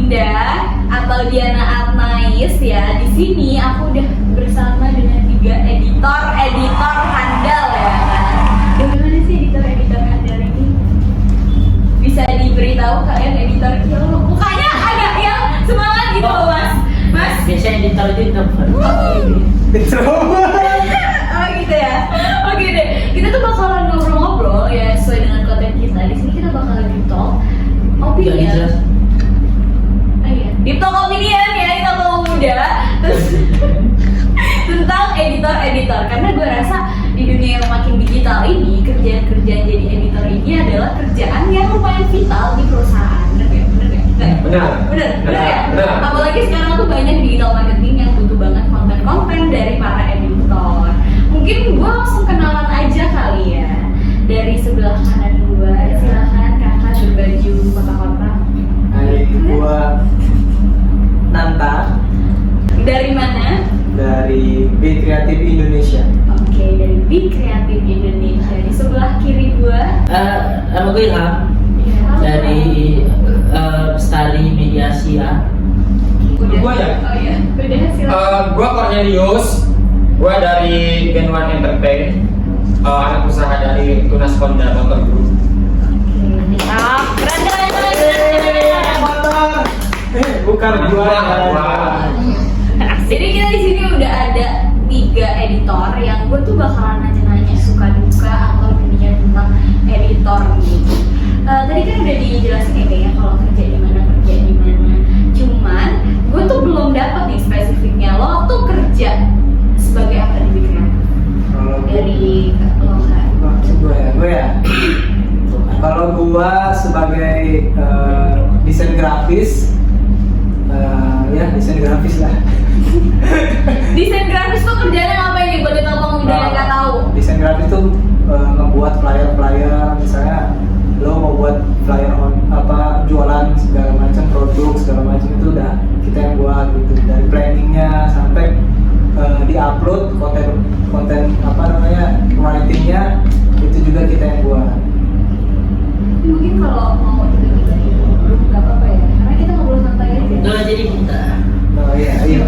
Bunda atau Diana Atnais ya. Di sini aku udah bersama dengan 3 editor handal ya kan. Bagaimana sih editor handal ini? Bisa diberitahu kalian editor itu mukanya agak yang semangat gitu loh Mas. Biasanya editor itu introvert. Oh gitu ya. Oke deh. Kita tuh bakalan ngobrol-ngobrol ya sesuai dengan konten kita. Di sini kita bakalan deep talk opinion. Deep talk opinion ya, kita mau muda. Terus tentang editor karena gue rasa di dunia yang makin digital ini kerjaan jadi editor ini adalah kerjaan yang lumayan vital di perusahaan. Bener ya? Apalagi sekarang tuh banyak digital marketing yang butuh banget konten-konten dari para editor. Mungkin gue langsung kenalan aja kali ya. Dari sebelah kanan gue, silakan kakak berbaju kotak-kotak. Hai, gue Nanta. Dari mana? Dari B Kreatif Indonesia. Oke, dari Big Kreatif Indonesia. Di sebelah kiri gue Nama gue Ilham dari Bestari Media Asia. Gua ya? Oh iya, udah silakan. Gua Cornelius, gua dari Gen One Entertain, anak usaha dari Tunas Honda Motor Group. Keren. Motor. Bukan gua. Jadi kita di sini udah ada 3 editor yang gue tuh bakalan nanya-nanya suka duka atau dunia tentang editor gitu. Tadi kan udah dijelasin ya kayaknya kalau kerja di mana. Cuman gue tuh belum dapat nih spesifiknya. Lo tuh kerja sebagai apa di Big Kreatif? Dari lo kan? Gue ya. Kalau gue sebagai desain grafis, ya desain grafis lah. Desain grafis tuh kerjanya ngapain nih? Boleh tahu pengguna yang nggak tahu? Desain grafis tuh ngebuat flyer, misalnya lo mau buat flyer jualan segala macam produk segala macam itu udah kita yang buat gitu, dari planningnya sampai diupload konten writingnya itu juga kita yang buat. Mungkin kalau mau tiba-tiba belum nggak apa-apa ya, karena kita ngobrol santai aja. Kalau jadi kita Oh iya.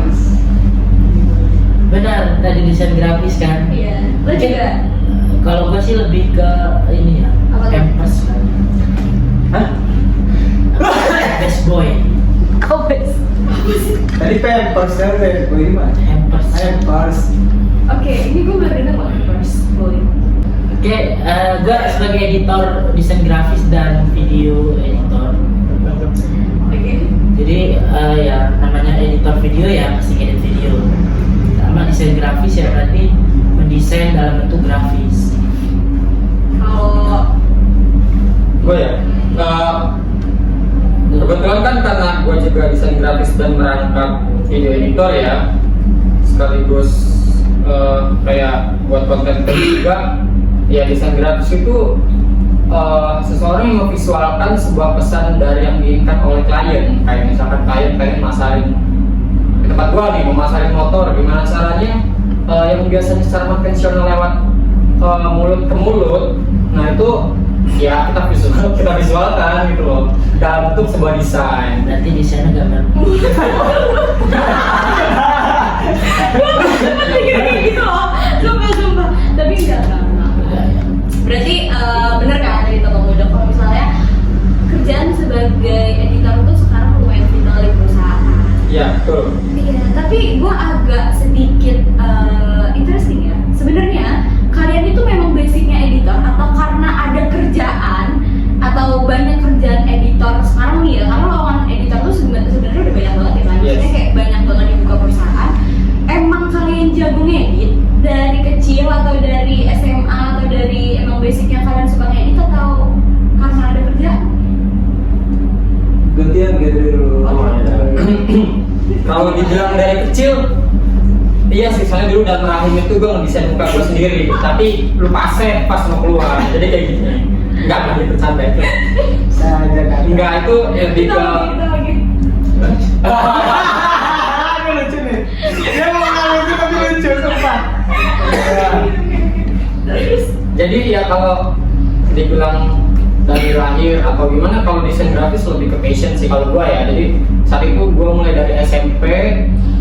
benar tadi desain grafis kan. Iya. Lo juga? Kalau gue sih lebih ke ini ya, Apa tuh? campus kan. Hah? Best boy. Oh best. Tadi Pampers kan, gue ini mah Pampers. Oke, ini gue baru dengar kok first boy. Oke, gue sebagai editor desain grafis dan video editor. Oke. Jadi ya namanya editor video ya pasti edit video. Sama desain grafis ya berarti mendesain dalam bentuk grafis. Kalau Gue ya. Kebetulan kan karena gue juga desain grafis dan merangkap video editor ya, sekaligus kayak buat konten juga. Ya desain grafis itu seseorang yang memvisualkan sebuah pesan dari yang diinginkan oleh klien. Kayak misalkan klien pengen masarin di tempat gua nih, mau masarin motor, gimana caranya yang biasanya secara konvensional lewat mulut ke mulut. Nah itu ya kita visualkan gitu loh dalam bentuk sebuah desain. Berarti desainnya gambar. kayak gitu loh, sumpah. Tapi enggak. Berarti bener kan tadi Toko Muda kalau misalnya kerjaan sebagai editor itu sekarang lumayan vital di perusahaan. Iya betul. Iya, tapi gue agak sedikit interesting ya. Sebenarnya kalian itu memang basicnya editor atau karena ada kerjaan atau banyak kerjaan editor sekarang nih ya? Karena lowongan editor tuh sebenarnya udah banyak banget ya kan. Maksudnya kayak banyak banget dibuka perusahaan. Emang kalian jago ngedit dari kecil atau dari SMA atau dari emang basicnya kalian suka ngedit atau karena ada kerjaan? Gantian gitu dulu. Kalau dibilang dari kecil, iya sih, soalnya dulu dalam rahim itu gue ngedesain muka gue sendiri, tapi lupa save pas mau keluar, jadi kayak gitu. Enggak bercanda itu. Saja kan. Enggak, itu lebih ke Kita lagi. Ini lucu nih. Dia mau lucu tapi lucu sumpah. Terus jadi ya kalau dibilang dari lahir atau gimana, kalau desain grafis lebih ke passion sih kalau gua ya. Jadi saat itu gue mulai dari SMP,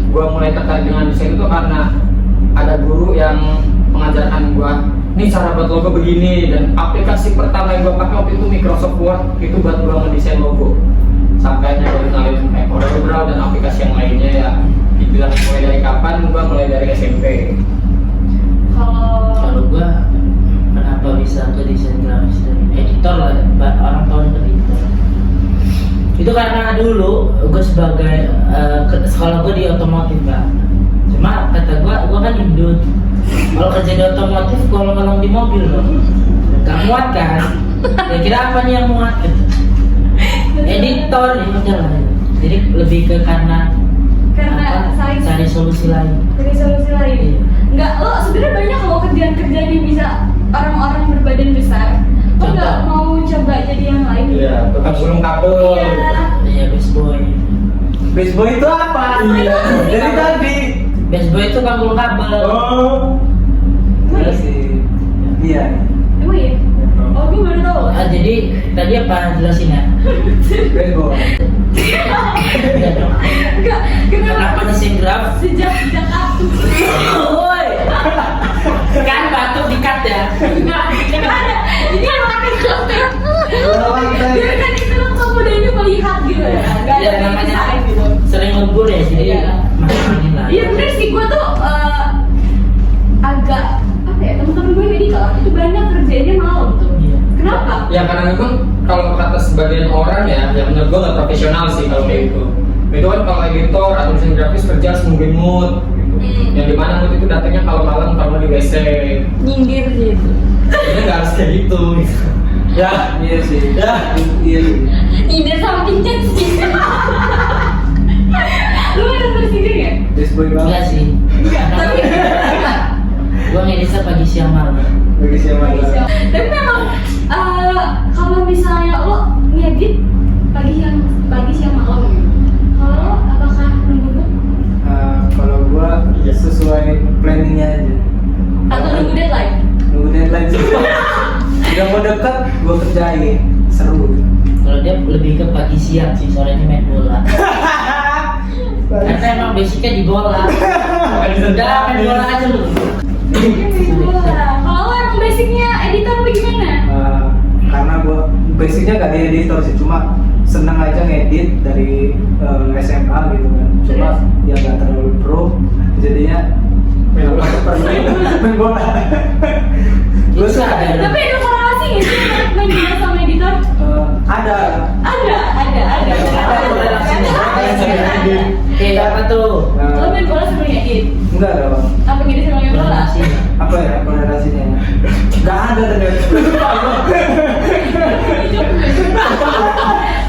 gue mulai tertarik dengan desain itu karena ada guru yang mengajarkan gue, nih cara buat logo begini, dan aplikasi pertama yang gue pakai waktu itu Microsoft Word, itu buat gue ngedesain logo. Sampai baru kenalin kayak CorelDRAW dan aplikasi yang lainnya ya. Dibilang mulai dari kapan, gue mulai dari SMP. Kalau gua kenapa bisa ke desain grafis dari editor lah, orang tahu itu editor. Itu karena dulu gue sebagai sekolah gue di otomotif kan. Cuma kata gue kan indut. Kalau kerja di otomotif, kalau ngomong di mobil loh, gak muat kan? Ya kira apa nih yang muat? Gitu. Editor ya udah lah. Jadi lebih ke karena cari solusi lain. Cari solusi lain. Enggak, lo sebenarnya banyak lo kerjaan-kerjaan yang bisa orang-orang berbadan besar. Lo nggak mau coba jadi yang lain? Iya, tetap gulung kabel. Iya, best boy. Best boy itu apa? Iya. Dari tadi. Best boy itu kabel kabel. Oh. Iya sih. Iya. Emang iya? Oh, gue baru tahu. Jadi tadi apa jelasin ya? Best boy. Iya dong. Enggak, Kenapa desain grafis? sejak aku Woi. Kan batuk dikat ya. enggak ada. Ini yang makin konten. Lantai. Biar kan itu lo pemudanya melihat gitu ya. Enggak Ya ada namanya desain gitu. sering lembur ya, jadi Iya. makin lah. Iya bener sih, gue tuh agak apa ya, temen-temen gue editor itu banyak kerjanya malam tuh. Iya. Kenapa? Ya karena memang kalau kata sebagian orang ya, yang menurut gue nggak profesional sih kalau kayak gitu. Itu kan kalau editor atau desain grafis kerja semungkin mood gitu. Yang dimana mood itu datangnya kalau malam kalau di WC. Nyindir gitu. Ini nggak harus kayak gitu. Ya, Iya sih. ya. Iya sih. Nyindir sama pincet sih. Lu ada tersindir ya? Best boy Enggak banget. sih. Tapi Gua ngedesa pagi siang malam. Bagi siapa? tapi memang kalau misalnya lo ngedit pagi siang malam gitu. Kalau lo apakah nunggu mood Kalau gua sesuai planningnya aja. atau nunggu deadline? Nunggu deadline sih. Udah mau dekat, gua kerjain. Seru. Kalau dia lebih ke pagi siang sih, sorenya main bola. Karena emang basicnya di bola. Udah main bola aja lu. Kalau lo emang basicnya editor apa gimana? Karena gua basicnya gak di editor sih, cuma seneng aja ngedit dari SMA gitu kan. Cuma ya gak terlalu pro, jadinya main bola. Gue Bisa suka. ada. Tapi ada korelasi nggak sih main bola sama editor? Ada. Ada. Kayak apa tuh? Lo main bola sama ngedit? Enggak dong. Apa ngedit sama main bola? Korelasi. Apa ya korelasinya? Gak ada ternyata.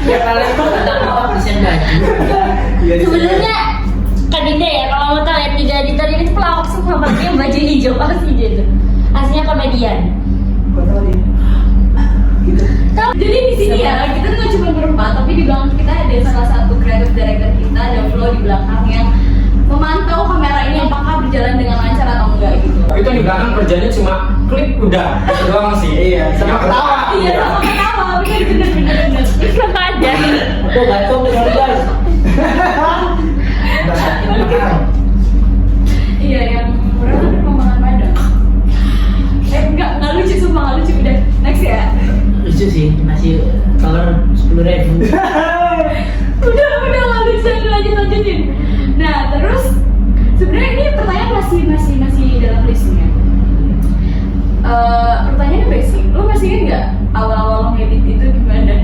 Ya kalian tuh ada apa desain baju? Iya, di sini. Sebenarnya Kak Dinda ya, kalau mau tahu ya, 3 editor ini tuh pelawak semua, pakai baju hijau pasti gitu. Aslinya komedian. Kok tahu dia? Gitu. Jadi di sini ya kita tuh nggak cuma berempat, tapi di belakang kita ada salah satu creative director kita, ada Flo di belakang yang memantau kamera ini apakah berjalan dengan lancar atau enggak gitu. Tapi itu di belakang kerjanya cuma klik udah, itu doang sih. Iya, sama ketawa. Iya sama ketawa, bener. Sama aja. Aku gantung dengan guys. Nggak sakit mahal. Iya yang berapa tuh pembangunan Padang. Nggak lucu sumpah, nggak lucu udah next ya. Lucu sih, masih color 10.000. Udah nggak lucu, lanjutin. Nah terus sebenarnya ini pertanyaan masih dalam listnya. Pertanyaannya basic, lo masih ingat nggak awal-awal ngedit itu gimana?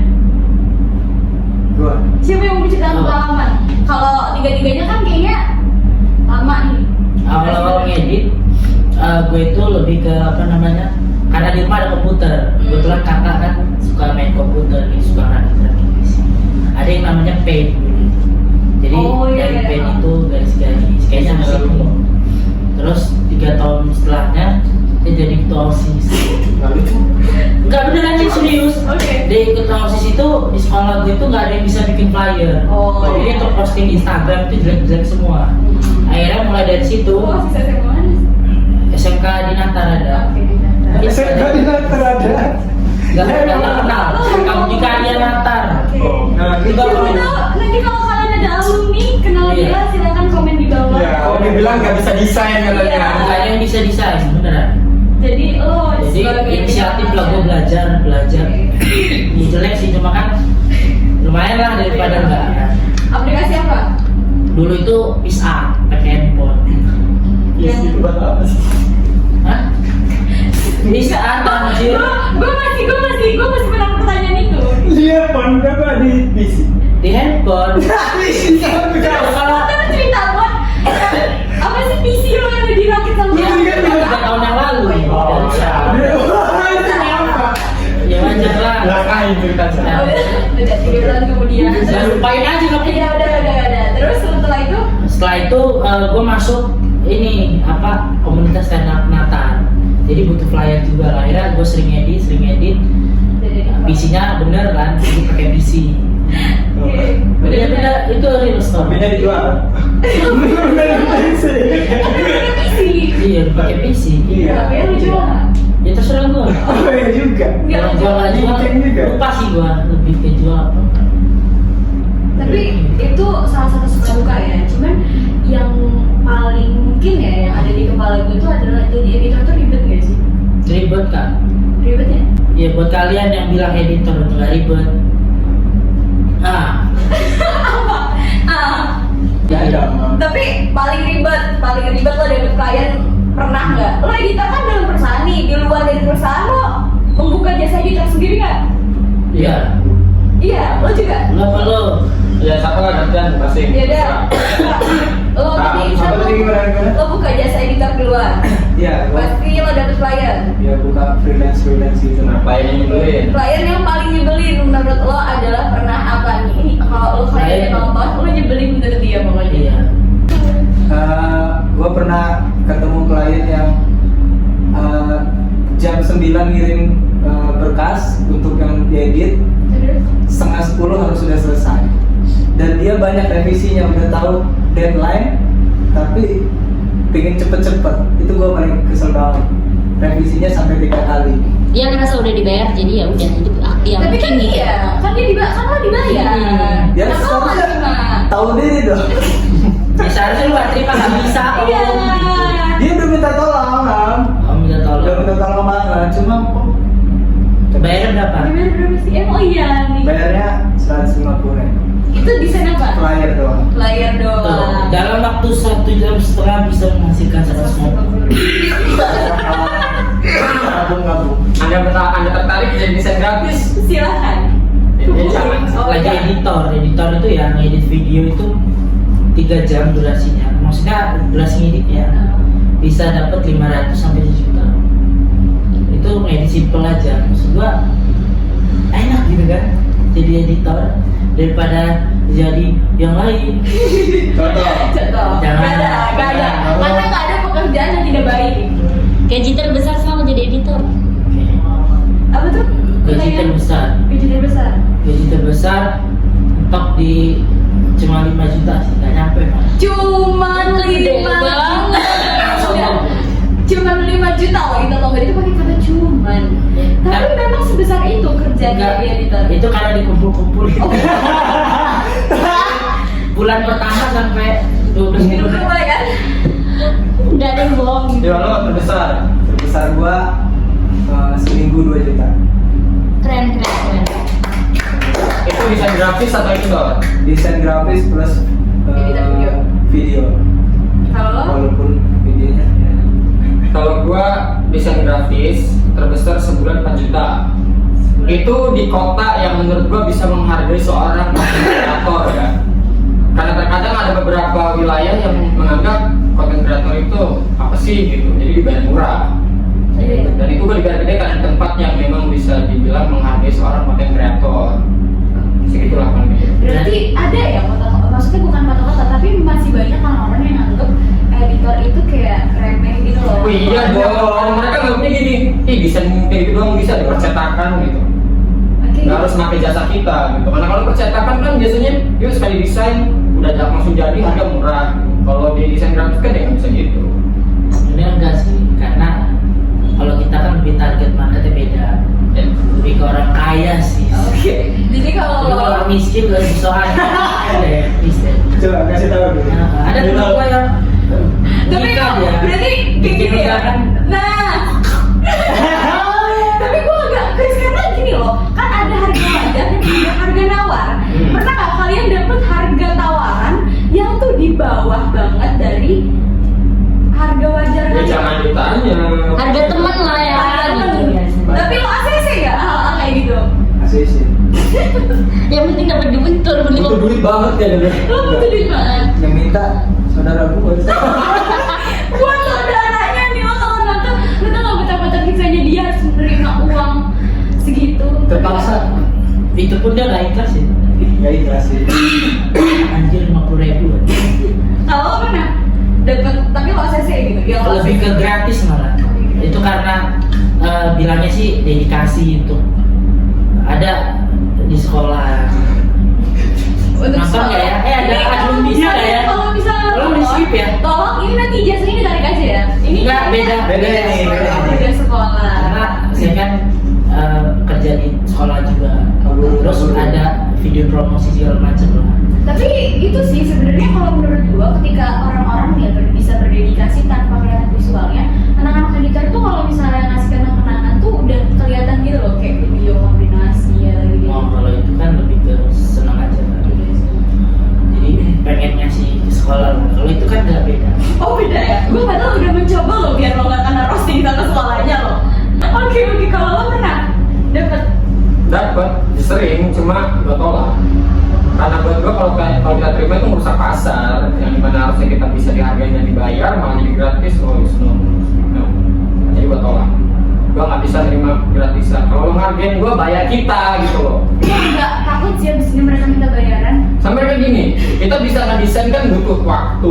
Gua. Siapa yang mau cerita pengalaman? Kalau tiga-tiganya kan kayaknya lama nih. Awal-awal ngedit, gue itu lebih ke apa namanya? Karena di rumah ada komputer. Kebetulan kakak kan suka main komputer, dia suka rakit-rakit PC. Ada yang namanya Paint dulu. Jadi Oh, iya, dari iya. Paint itu garis-garis, kayaknya masih belum. Terus 3 tahun setelahnya dia jadi ketua OSIS. Gak lucu. Enggak beneran sih, serius. Oke. Di ketua OSIS itu di sekolah gue itu nggak ada yang bisa bikin flyer. Oh. Jadi untuk posting di Instagram itu jelek-jelek semua. Akhirnya mulai dari situ Oh, sisa saya mana? SMK di Natar ada. Oke, di Natar. Iya. SMK di Natar ada. Gak terkenal. Kamu juga dia Natar. Oke. Nah, Juga Siapa kalau tahu nanti kalau kalian ada alumni kenal Iya. dia, silakan komen di bawah. Ya, kalau dibilang nggak bisa desain Iya. katanya. Bukan yang bisa desain beneran. Jadi lo Jadi sebagai inisiatif lah gue pengajar. belajar. Ya, jelek sih cuma kan lumayan lah daripada enggak kan. Aplikasi apa? Dulu itu bisa pakai handphone. Yes, itu buat apa sih? Hah? Bisa anjir. Gue masih menang pertanyaan itu. Iya, pon berapa di PC? Di handphone. Kalau Kita cerita buat apa sih PC lo yang udah dirakit sama dia? 3 tahun yang lalu. Oh, Ya wajar lah. Belakain cerita saya. Udah 3 bulan kemudian. Ya lupain aja tapi. Iya udah. Terus setelah itu Setelah itu gue masuk ini apa komunitas stand up Nathan. Jadi butuh flyer juga lah. Akhirnya gue sering edit. PC-nya bener kan, jadi pakai PC. Udah bener itu real story. HP-nya dijual. PC. Iya pakai PC. Iya. HP lu jual nggak? Ya terserah gue. Oh iya juga. Nggak Kalau lu jual jual. nggak jual, Mungkin juga. lupa sih gue lebih ke jual apa. Tapi itu salah satu suka duka ya. Cuman yang paling mungkin ya yang ada di kepala gue itu adalah jadi editor tuh ribet gak sih? Ribet kan? Ribet ya? Ya buat kalian yang bilang editor itu nggak ribet. Ah, Ya ada. tapi paling ribet lo dapet klien pernah nggak? Lo editor kan dalam perusahaan nih, di luar dari perusahaan lo membuka jasa editor sendiri nggak? Iya. Iya, lo juga. Lo apa lo? Ya siapa lah gantian masing. Ya udah. Lo jadi Apa tadi gimana? lo buka jasa editor di luar. Iya, gua Pasti lo dapet klien. ya buka freelance gitu. Kenapa ini nyebelin? Klien yang paling nyebelin menurut lo adalah pernah apa nih? Kalau lo klien nonton, lo nyebelin menurut dia pokoknya. Iya. Gue pernah ketemu klien yang jam 9 ngirim berkas untuk yang diedit, Terus? setengah 10 harus sudah selesai. Dan dia banyak revisinya, udah tahu deadline, tapi pengen cepet-cepet. Itu gue paling kesel banget. Revisinya sampai 3 kali. Dia ngerasa udah dibayar jadi ya udah itu yang Tapi kan mungkin iya, kan dia dibayar, kan lo dibayar. Ya Kan lo nggak seharusnya terima. tahu diri dong. Ya seharusnya lu nggak terima nggak bisa. Iya. Dia udah minta tolong, Ham. Oh minta Udah tolong. minta tolong banget, cuma Bayarnya berapa? Dibayar berapa sih? Oh iya nih. bayarnya 150 Itu desain apa? flyer doang. Flyer Tuh, doang. dalam waktu 1,5 jam bisa menghasilkan 150. Gabung. Anda tertarik jadi desain grafis? Silahkan. Ya, jangan. Oh, Lagi iya. editor itu ya ngedit video itu 3 jam durasinya. Maksudnya durasi ngeditnya bisa dapat 500 sampai 1 juta. Itu ngedit simple aja. Maksud gua enak gitu kan jadi editor daripada jadi yang lain. Contoh. Contoh. Jangan. Nggak ada. Karena nggak ada pekerjaan yang tidak baik. gaji terbesar selama jadi editor. Apa tuh? Gaji terbesar. Gaji terbesar. Gaji terbesar mentok di cuma 5 juta sih, nggak nyampe Mas. Cuman 5 Gede juta. banget. Cuman 5 juta loh itu loh, itu pakai kata cuman. Tapi memang sebesar itu kerjaan Enggak, jadi editor. itu karena dikumpul-kumpulin. Oh, Bulan pertama sampai 12 minum bulan. dulu kan? Nggak ada yang bohong. Dia lo terbesar. Terbesar gua seminggu 2 juta. Keren. Itu desain grafis atau editor? Desain grafis plus Editan video. video. Kalau lo? Walaupun videonya ya. Kalau gua desain grafis terbesar sebulan 4 juta. Itu di kota yang menurut gua bisa menghargai seorang kreator ya. Karena terkadang ada beberapa wilayah yang menganggap konten kreator itu apa sih gitu, jadi dibayar murah. Iya. Dan itu gua dibayar gede karena tempat yang memang bisa dibilang menghargai seorang konten kreator. Segitulah paling gitu. Berarti ada ya maksudnya bukan kata-kata tapi masih banyak orang-orang yang anggap editor itu kayak remeh gitu loh. Oh iya dong, mereka nganggapnya gini, desain kayak gitu doang bisa dipercetakan gitu. Oke. Nggak harus pakai jasa kita gitu. Karena kalau percetakan kan biasanya dia sekali desain udah langsung jadi harga murah. Kalau di desain grafis kan ya nggak bisa gitu. Sebenarnya enggak sih, karena kalau kita kan lebih target marketnya beda. Ya. Lebih ke orang kaya sih. Oke. Jadi kalau Jadi kalau orang miskin gak susah ada ya, miskin. Coba kasih tahu dulu. Nah, ada teman gue yang tapi nikah kok dia. berarti kayak Bikin gitu ya. undangan. Nah. Tapi gue agak Chris karena gini loh, kan ada harga wajar dan ada harga nawar. Pernah nggak kalian dapet harga tawaran yang tuh di bawah banget dari harga wajar Ya kalian? jangan ditanya. Harga teman lah ya. Harga gitu temen. biasanya. Tapi lo ACC ya hal-hal kayak gitu. Masih sih. Yang penting dapat dibentur bener. Butuh duit banget ya dulu. Lo butuh duit banget. Yang minta saudara gue. Buat saudaranya nih lo kalau nonton, lo tuh nggak betapa-betapa kisahnya dia harus menerima uang segitu. Terpaksa. Itu pun dia gak ikhlas ya. Ya ikhlas sih. Anjir 50.000. Kalau lo pernah dapet, tapi lo ACC gitu. Yang lo Lebih ke gratis malah. Itu karena bilangnya sih dedikasi itu. Ada di sekolah. untuk Nonton nggak ya? Ada Ini kalau alumninya nggak ya? Kalau bisa Tolong di skip ya. Tolong ini nanti ijazahnya ditarik aja ya. Ini Nggak, beda nih, beda. Beda sekolah. Karena saya kan kerja di sekolah juga. Terus ada video promosi segala macam lah. Tapi itu sih sebenarnya kalau menurut gua ketika orang-orang ya bisa berdedikasi tanpa kelihatan visualnya, anak-anak editor tuh kalau misalnya ngasih kenang-kenangan tuh udah kelihatan gitu loh kayak video kombinasi ya gitu. Oh, kalau itu kan lebih ke senang aja kan. Jadi pengennya sih di sekolah. Kalau itu kan nggak beda. Oh beda ya? Gue padahal udah mencoba loh biar lo gak kena roasting sama sekolahnya loh. Oke, kalau lo pernah dapet Dapat, sering, cuma gue tolak. Karena buat gue kalau kita terima itu merusak pasar, yang dimana harusnya kita bisa dihargai dan dibayar, malah jadi gratis. Oh, it's no. Jadi gue tolak. Gue nggak bisa terima gratisan. Kalau lo ngargain gue, bayar kita gitu loh. gue agak takut sih abis ini mereka minta bayaran. Sampai kayak gini, kita bisa ngedesain kan butuh waktu,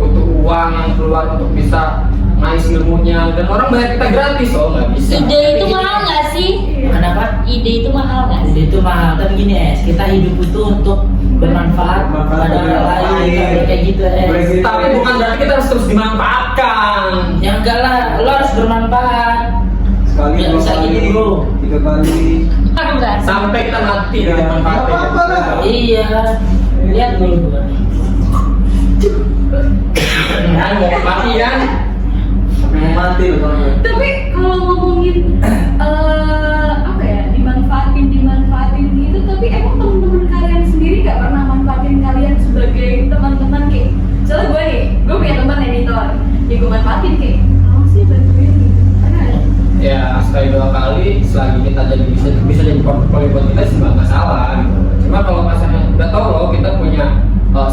butuh uang yang keluar untuk bisa ngais ilmunya, dan orang bayar kita gratis, oh nggak bisa. Ide itu mahal nggak sih? Kenapa? Ide itu mahal nggak sih? Jadi itu mahal. Tapi gini kita hidup itu untuk bermanfaat pada orang lain. Kayak gitu Tapi bukan berarti kita harus terus dimanfaatkan. Ya enggak lah, lo harus bermanfaat. Sekali, Nggak dua bisa kali, gitu, bro. 3 kali. Enggak. Sampai kita mati Ya, dimanfaatin. nggak apa-apa lah. Iya. Lihat dulu gua. Kan mau mati kan? Sampai mau mati loh kalau gue. Tapi kalau ngomongin apa ya dimanfaatin gitu, tapi emang teman-teman kalian sendiri nggak pernah manfaatin kalian sebagai teman-teman kayak? Soalnya gue punya teman editor, ya gue manfaatin kayak, kamu sih bantuin gitu, pernah ada? Ya sekali 2 kali, selagi kita jadi bisa jadi portfolio buat kita sih nggak masalah gitu. Cuma kalau misalnya udah tahu loh kita punya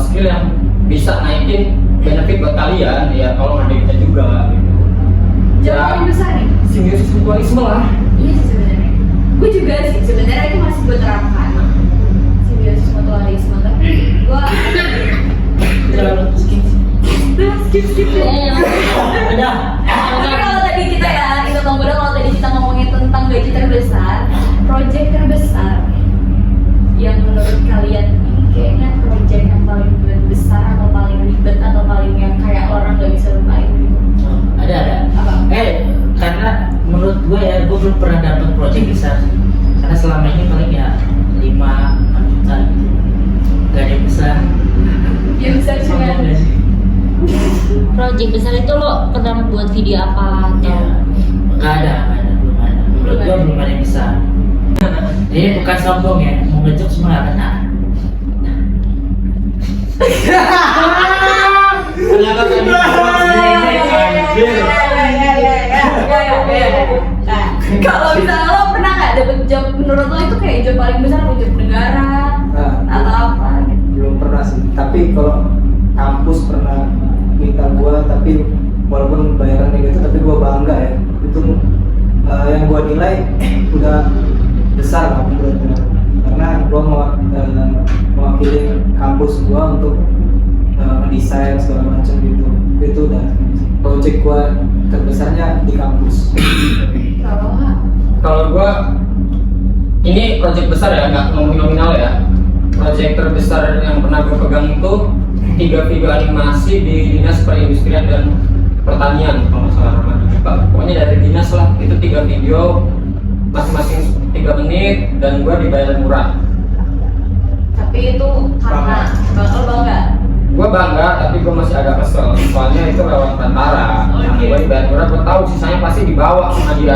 skill yang bisa naikin benefit buat kalian, ya tolong ada kita juga gitu. Jauh paling besar nih? Simbiosis mutualisme lah. Iya sih sebenarnya. Gue juga sih sebenarnya itu masih gue terapkan simbiosis mutualisme, tapi gue Jangan skip. Ya. Udah. Tapi kalau tadi kita ya, itu Bang Bodo, kalau tadi kita ngomongin tentang gaji terbesar, project terbesar yang menurut kalian ini kayaknya project yang paling besar atau paling ribet atau paling yang kayak orang gak bisa lupain gitu. Ada. Apa? Karena menurut gue ya, gue belum pernah dapat project besar. Karena selama ini paling ya 5 juta gitu. Gak ada yang besar. Yang besar cuma Sombong gak sih? Project besar itu lo pernah buat video apa atau? Ya, gak ada, belum ada. Menurut gue belum ada yang besar. Jadi bukan sombong ya, mau ngejok semua gak kena. Ternyata tadi Kalau misalnya lo pernah nggak dapet job menurut lo itu kayak job paling besar atau job negara Nah, atau apa gitu? belum pernah sih. Tapi kalau kampus pernah minta gua, tapi walaupun bayarannya gitu, tapi gua bangga ya. Itu yang gua nilai udah besar lah menurut gua. Karena gua mewakili kampus gua untuk mendesain segala macam gitu. Itu udah project gua terbesarnya di kampus. kalau gua ini project besar ya, nggak ngomongin nominal ya. Project terbesar yang pernah gue pegang itu 3 video animasi di Dinas Perindustrian dan Pertanian kalau nggak salah namanya. Pokoknya dari dinas lah, itu 3 video masing-masing 3 menit dan gue dibayar murah. Tapi itu karena bangga. Gue bangga, tapi gue masih agak kesel. Soalnya itu lewat Tantara. Oke. Gue dibayar murah, gue tahu sisanya pasti dibawa sama dia.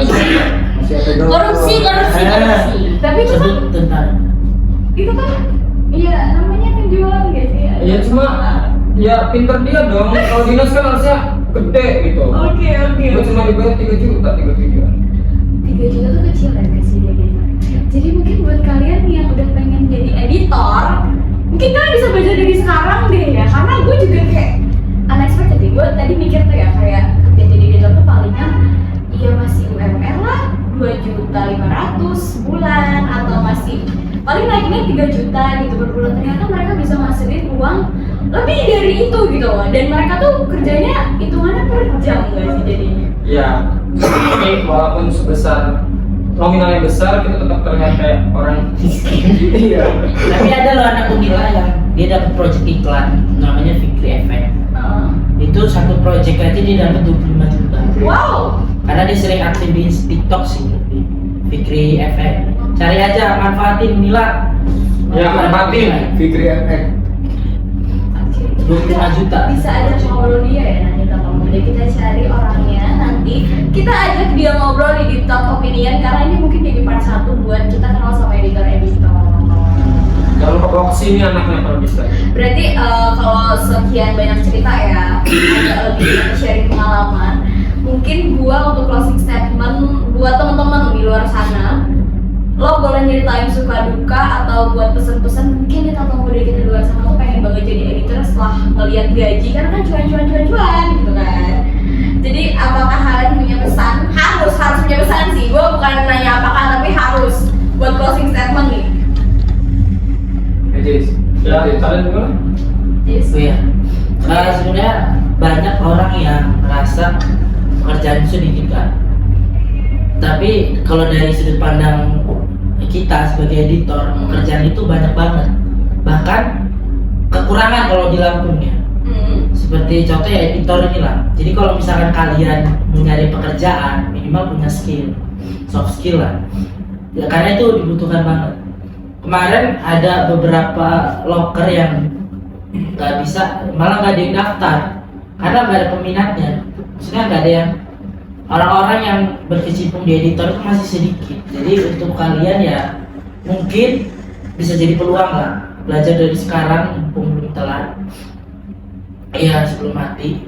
Masih ada doang. Korupsi. Tapi itu kan Sebut tentang iya namanya penjualan gak sih? Iya cuma ya pinter dia dong. Kalau dinas kan harusnya gede gitu. Oke. Gue cuma dibayar 3 juta 3 video. 3 juta tuh kecil ya kasih dia gitu. Jadi mungkin buat kalian yang udah pengen jadi editor, mungkin kalian bisa belajar dari sekarang deh ya. Karena gue juga kayak unexpected ya. Gue tadi mikir tuh ya kayak kerja jadi editor tuh palingan iya masih UMR lah 2.500.000 sebulan atau masih paling naiknya 3 juta gitu per bulan. Ternyata mereka bisa ngasilin uang lebih dari itu gitu loh. Dan mereka tuh kerjanya hitungannya per jam gak sih jadinya? Iya. Tapi walaupun sebesar nominalnya besar, kita tetap terlihat kayak orang miskin. Iya. Tapi ada loh anak Unila yang dia dapat project iklan namanya Fikri Effect. Itu satu project aja dia dapat 25 juta. Wow. Karena dia sering aktif di TikTok sih, Fikri Effect. Cari aja, manfaatin Unila. Ya, manfaatin Fikri Effect. 25 juta. Bisa ajak ngobrol dia ya nanti Talk Pemuda. Kita cari orangnya nanti kita ajak dia ngobrol di Deep Talk Opinion karena ini mungkin jadi part 1 buat kita kenal sama editor-editor. Jangan lupa bawa kesini anaknya kalau bisa. Berarti kalau sekian banyak cerita ya, agak lebih sharing pengalaman. Mungkin gua untuk closing statement buat teman-teman di luar sana, lo boleh nyeritain suka duka atau buat pesan-pesan mungkin di Talk Pemuda kita di luar sana tuh pengen banget jadi editor setelah ngeliat gaji karena kan cuan gitu kan. Jadi apakah kalian punya pesan? Harus punya pesan sih. Gue bukan nanya apakah tapi harus buat closing statement nih. Jis. Ya, kalian gimana? Yes. Oh ya, sebenarnya banyak orang yang merasa pekerjaan itu sedikit kan. Tapi kalau dari sudut pandang kita sebagai editor, pekerjaan itu banyak banget. Bahkan kekurangan kalau di Lampung ya. Seperti contoh ya editor inilah. Jadi kalau misalkan kalian mencari pekerjaan, minimal punya skill, soft skill lah. Ya karena itu dibutuhkan banget. Kemarin ada beberapa loker yang nggak bisa, malah nggak ada yang daftar karena nggak ada peminatnya. Maksudnya nggak ada yang orang-orang yang berkecimpung di editor itu masih sedikit. Jadi untuk kalian ya mungkin bisa jadi peluang lah, belajar dari sekarang mumpung belum telat. Iya sebelum mati.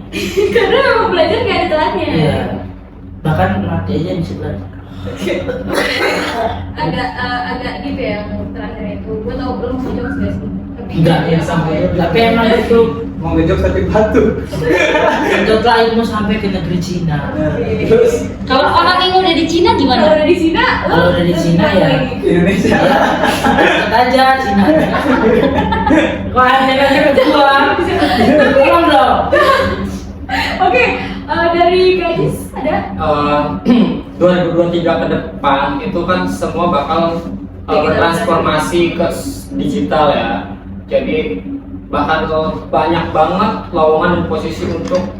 Karena memang belajar nggak ada telatnya. Iya. Bahkan mati aja bisa belajar. agak deep ya yang terakhir itu. Gue tau belum mau jokes gak sih? Enggak, Yang sampai tapi emang itu mau ngejok tapi batu. Setelah ilmu sampai ke negeri Cina. Terus Kalau orang yang udah di Cina Kalau gimana? udah di Cina, Kalau udah di Cina ya Indonesia. ya, ikut aja Cina. Kok ada yang kedua? Tolong dong. Oke, dari Gadis ada? 2023 ke depan itu kan semua bakal bertransformasi ke digital ya. Jadi bahkan banyak banget lowongan dan posisi untuk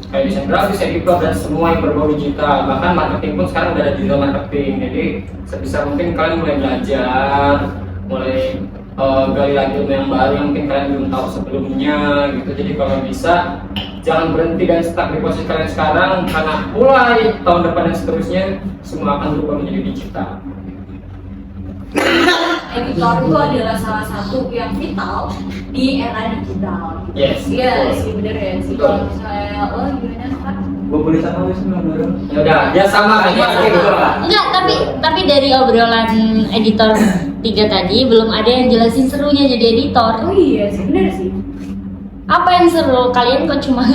kayak desain grafis, editor dan semua yang berbau digital. Bahkan marketing pun sekarang udah ada digital marketing. Jadi sebisa mungkin kalian mulai belajar, mulai gali lagi ilmu yang baru yang mungkin kalian belum tahu sebelumnya gitu. Jadi kalau bisa jangan berhenti dan stuck di posisi kalian sekarang karena mulai tahun depan dan seterusnya semua akan berubah menjadi digital. Editor itu adalah salah satu yang vital di era digital. Yes. Iya sih bener ya sih. Betul. Kalau misalnya lo gimana kan? Gue boleh sama wis bareng. Ya udah, ya sama kan ya. Enggak, tapi dari obrolan editor 3 tadi belum ada yang jelasin serunya jadi editor. Oh iya sih bener sih. Apa yang seru? Kalian kok cuma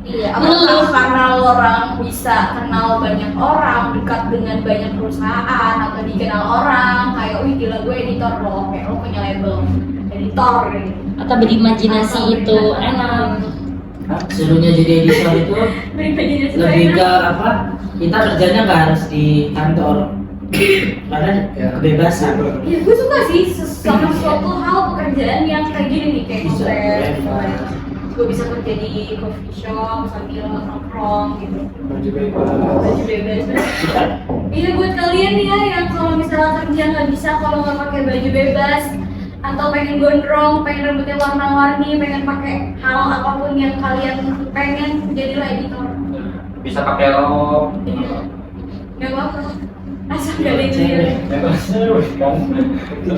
Iya, apakah karena orang bisa kenal banyak orang, dekat dengan banyak perusahaan atau dikenal orang, kayak wih gila gue editor loh, kayak lo punya label editor gitu. atau berimajinasi itu enak. Serunya jadi editor itu Berimajinasi lebih enak. ke apa? Kita kerjanya nggak harus di kantor karena kebebasan. Iya, gue suka sih sama suatu hal pekerjaan yang kayak gini nih, kayak Bisa, konten. ya. juga bisa kerja di coffee shop sambil nongkrong gitu. Baju bebas. Baju bebas. Iya buat kalian nih ya yang kalau misalnya kerja nggak bisa kalau nggak pakai baju bebas atau pengen gondrong, pengen rambutnya warna-warni, pengen pakai hal apapun yang kalian pengen, jadilah editor. Bisa pakai rok. Gak apa-apa. Asal gak ada yang Cewek. cewek. Bebas kan.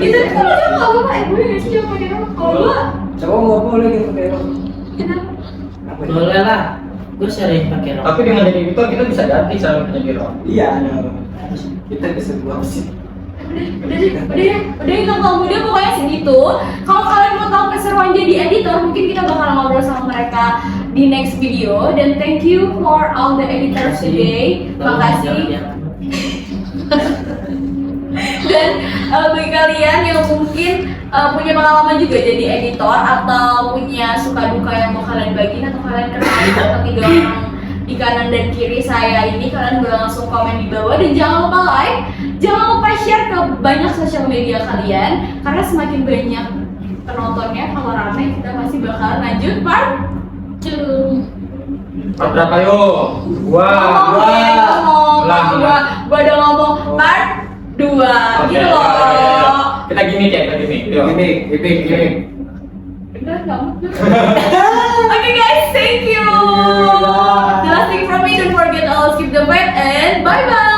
Itu kalau dia nggak apa-apa, gue nggak sih cuma pakai rok. Kalau gue, Cowok nggak boleh gitu kayak lo. kenapa? Apa ya? Boleh lah. Gue sering pakai rok. Tapi dengan jadi editor kita bisa ganti cara menjadi rok. Iya, ada. Kita bisa buat sih. Udah ya kamu muda pokoknya segitu. Kalau kalian mau tahu keseruan jadi editor, mungkin kita bakal ngobrol sama mereka di next video. Dan thank you for all the editors today. Makasih. Dan bagi kalian yang mungkin punya pengalaman juga jadi editor atau punya suka duka yang mau kalian bagiin atau kalian kenal atau 3 orang di kanan dan kiri saya ini, kalian boleh langsung komen di bawah dan jangan lupa like, jangan lupa share ke banyak sosial media kalian karena semakin banyak penontonnya, kalau rame kita masih bakal lanjut part 2. Part berapa yuk? Gua. Gua udah ngomong part 2 gitu loh. Kita gimmick ya, kita gimmick. Yuk. Gimik. Udah nggak mau. Okay guys, thank you. The last thing from me, don't forget always keep the vibe and bye bye.